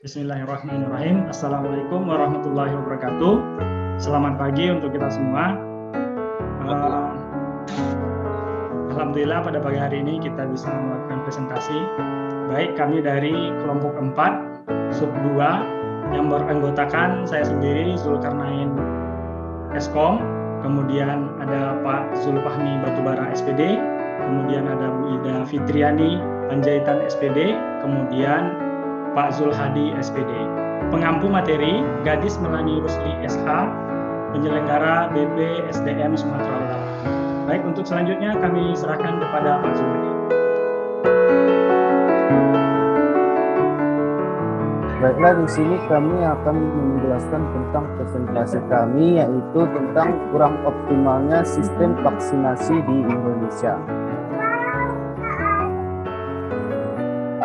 Bismillahirrahmanirrahim. Assalamualaikum warahmatullahi wabarakatuh. Selamat pagi untuk kita semua. Alhamdulillah pada pagi hari ini kita bisa melakukan presentasi. Baik kami dari kelompok 4, sub 2 yang beranggotakan saya sendiri Zulkarnain Eskom, kemudian ada Pak Zulfahmi Batubara SPD, kemudian ada Bu Ida Fitriani Panjaitan SPD, kemudian Pak Zulhadi SPD. Pengampu materi Gadis Melani Rusli SH, penyelenggara BP SDM Sumatera Utara. Baik, untuk selanjutnya kami serahkan kepada Pak Zulhadi. Baiklah, di sini kami akan menjelaskan tentang presentasi kami, yaitu tentang kurang optimalnya sistem vaksinasi di Indonesia.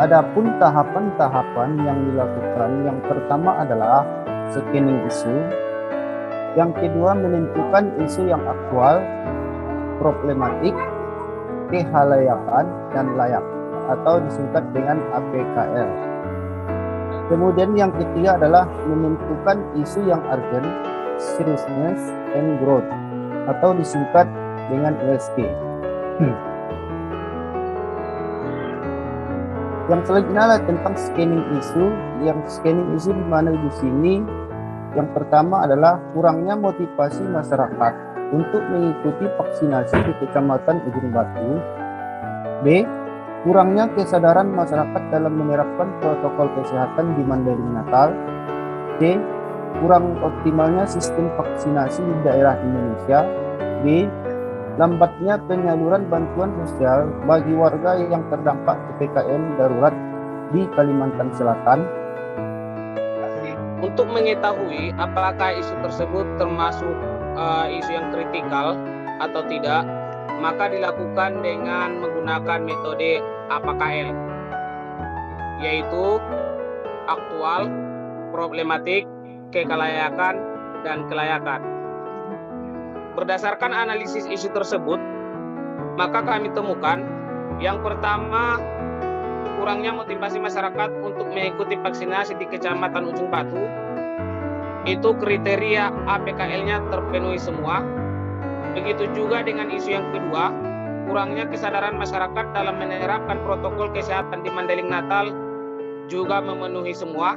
Adapun tahapan-tahapan yang dilakukan, yang pertama adalah screening isu, yang kedua menentukan isu yang aktual, problematik, kehalayakan, dan layak, atau disingkat dengan APKL. Kemudian yang ketiga adalah menentukan isu yang urgent, seriousness, and growth, atau disingkat dengan USG. Yang selanjutnya adalah tentang scanning isu. Yang scanning isu di mana di sini? Yang pertama adalah kurangnya motivasi masyarakat untuk mengikuti vaksinasi di Kecamatan Ujung Batu. B. Kurangnya kesadaran masyarakat dalam menerapkan protokol kesehatan di Mandailing Natal. C. Kurang optimalnya sistem vaksinasi di daerah Indonesia. D. Lambatnya penyaluran bantuan sosial bagi warga yang terdampak PPKM darurat di Kalimantan Selatan. Untuk mengetahui apakah isu tersebut termasuk isu yang kritikal atau tidak, maka dilakukan dengan menggunakan metode APKL, yaitu aktual, problematik, kelayakan, dan kelayakan. Berdasarkan analisis isu tersebut, maka kami temukan yang pertama, kurangnya motivasi masyarakat untuk mengikuti vaksinasi di Kecamatan Ujung Batu. Itu kriteria APKL-nya terpenuhi semua. Begitu juga dengan isu yang kedua, kurangnya kesadaran masyarakat dalam menerapkan protokol kesehatan di Mandailing Natal juga memenuhi semua.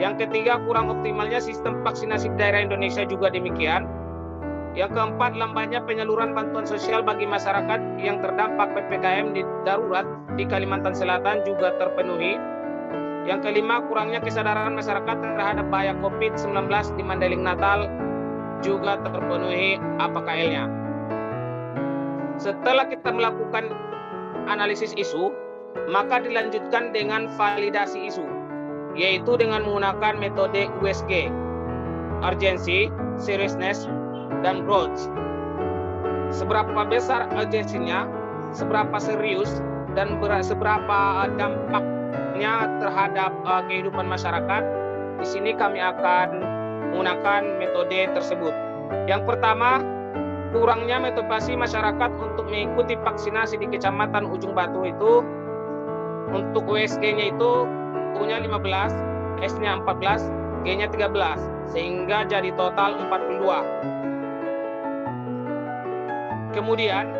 Yang ketiga, kurang optimalnya sistem vaksinasi di daerah Indonesia juga demikian. Yang keempat, lambatnya penyaluran bantuan sosial bagi masyarakat yang terdampak PPKM darurat di Kalimantan Selatan juga terpenuhi. Yang kelima, kurangnya kesadaran masyarakat terhadap bahaya COVID-19 di Mandailing Natal juga terpenuhi APKL-nya. Setelah kita melakukan analisis isu, maka dilanjutkan dengan validasi isu, yaitu dengan menggunakan metode USG, urgency, seriousness, dan growth. Seberapa besar urgensinya, seberapa serius, dan seberapa dampaknya terhadap kehidupan masyarakat. Di sini kami akan menggunakan metode tersebut. Yang pertama, kurangnya motivasi masyarakat untuk mengikuti vaksinasi di Kecamatan Ujung Batu itu, untuk USG-nya itu U-nya 15, S-nya 14, G-nya 13, sehingga jadi total 42. Kemudian,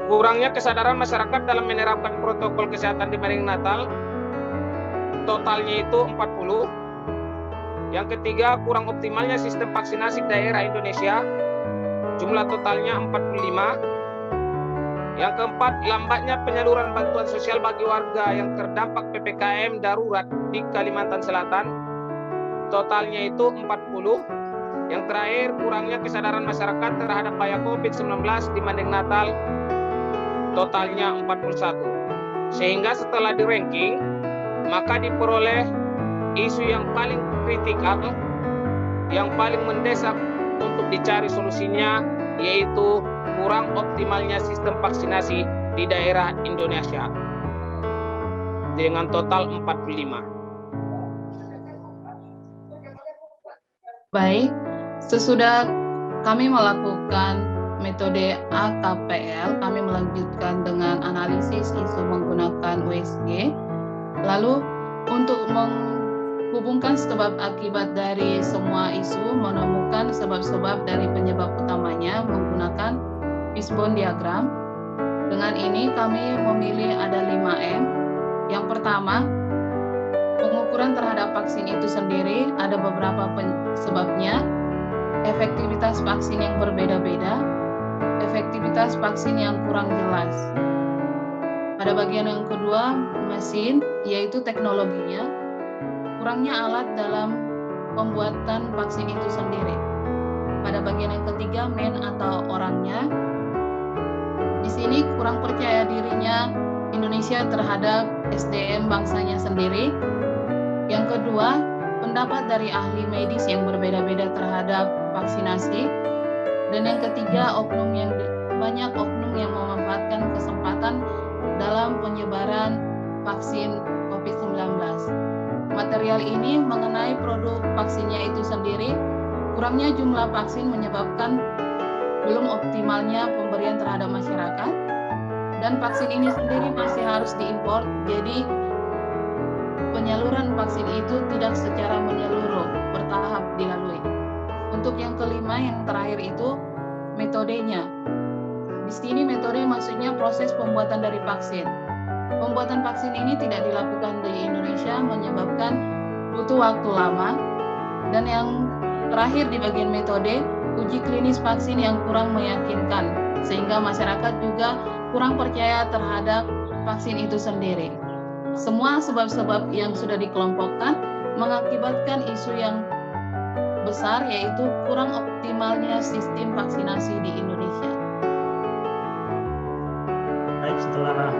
kurangnya kesadaran masyarakat dalam menerapkan protokol kesehatan di Mandailing Natal, totalnya itu 40. Yang ketiga, kurang optimalnya sistem vaksinasi daerah Indonesia, jumlah totalnya 45. Yang keempat, lambatnya penyaluran bantuan sosial bagi warga yang terdampak PPKM darurat di Kalimantan Selatan, totalnya itu 40. Yang terakhir, kurangnya kesadaran masyarakat terhadap bahaya COVID-19 di Mandailing Natal, totalnya 41. Sehingga setelah di ranking, maka diperoleh isu yang paling kritikal, yang paling mendesak untuk dicari solusinya, yaitu kurang optimalnya sistem vaksinasi di daerah Indonesia dengan total 45. Baik, sesudah kami melakukan metode AKPL, kami melanjutkan dengan analisis isu menggunakan USG. Lalu untuk hubungkan sebab akibat dari semua isu, menemukan sebab-sebab dari penyebab utamanya menggunakan fishbone diagram. Dengan ini kami memilih ada 5M. Yang pertama, pengukuran terhadap vaksin itu sendiri ada beberapa sebabnya. Efektivitas vaksin yang berbeda-beda, efektivitas vaksin yang kurang jelas. Pada bagian yang kedua, mesin, yaitu teknologinya, kurangnya alat dalam pembuatan vaksin itu sendiri. Pada bagian yang ketiga, man atau orangnya, di sini kurang percaya dirinya Indonesia terhadap SDM bangsanya sendiri. Yang kedua, pendapat dari ahli medis yang berbeda-beda terhadap vaksinasi. Dan yang ketiga, banyak oknum yang memanfaatkan kesempatan dalam penyebaran vaksin COVID-19. Material ini mengenai produk vaksinnya itu sendiri, kurangnya jumlah vaksin menyebabkan belum optimalnya pemberian terhadap masyarakat, dan vaksin ini sendiri masih harus diimpor, jadi penyaluran vaksin itu tidak secara menyeluruh, bertahap dilalui. Untuk yang kelima, yang terakhir itu metodenya. Di sini metode maksudnya proses pembuatan dari vaksin. Pembuatan vaksin ini tidak dilakukan di Indonesia, menyebabkan butuh waktu lama. Dan yang terakhir di bagian metode, uji klinis vaksin yang kurang meyakinkan, sehingga masyarakat juga kurang percaya terhadap vaksin itu sendiri. Semua sebab-sebab yang sudah dikelompokkan mengakibatkan isu yang besar, yaitu kurang optimalnya sistem vaksinasi di Indonesia. Baik, setelah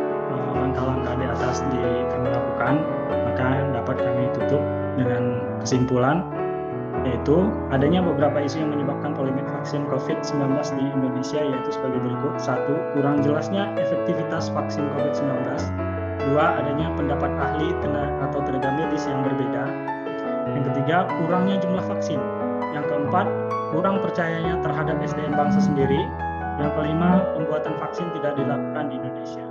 langkah-langkah di atas kami lakukan, maka dapat kami tutup dengan kesimpulan, yaitu adanya beberapa isu yang menyebabkan polemik vaksin COVID-19 di Indonesia, yaitu sebagai berikut. 1. Kurang jelasnya efektivitas vaksin COVID-19. 2. Adanya pendapat ahli atau tenaga medis yang berbeda. Yang ketiga, kurangnya jumlah vaksin. Yang keempat, kurang percayanya terhadap SDM bangsa sendiri. Yang kelima, pembuatan vaksin tidak dilakukan di Indonesia.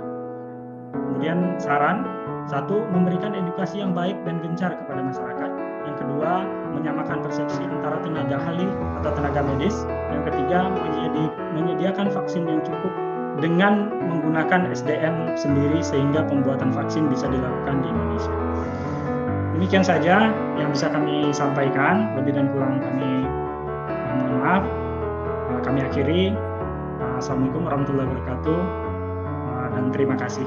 Kemudian saran, 1. Memberikan edukasi yang baik dan gencar kepada masyarakat. Yang kedua, menyamakan persepsi antara tenaga ahli atau tenaga medis. Yang ketiga, menyediakan vaksin yang cukup dengan menggunakan SDM sendiri sehingga pembuatan vaksin bisa dilakukan di Indonesia. Demikian saja yang bisa kami sampaikan. Lebih dan kurang kami mohon maaf. Kami akhiri. Assalamualaikum warahmatullahi wabarakatuh dan terima kasih.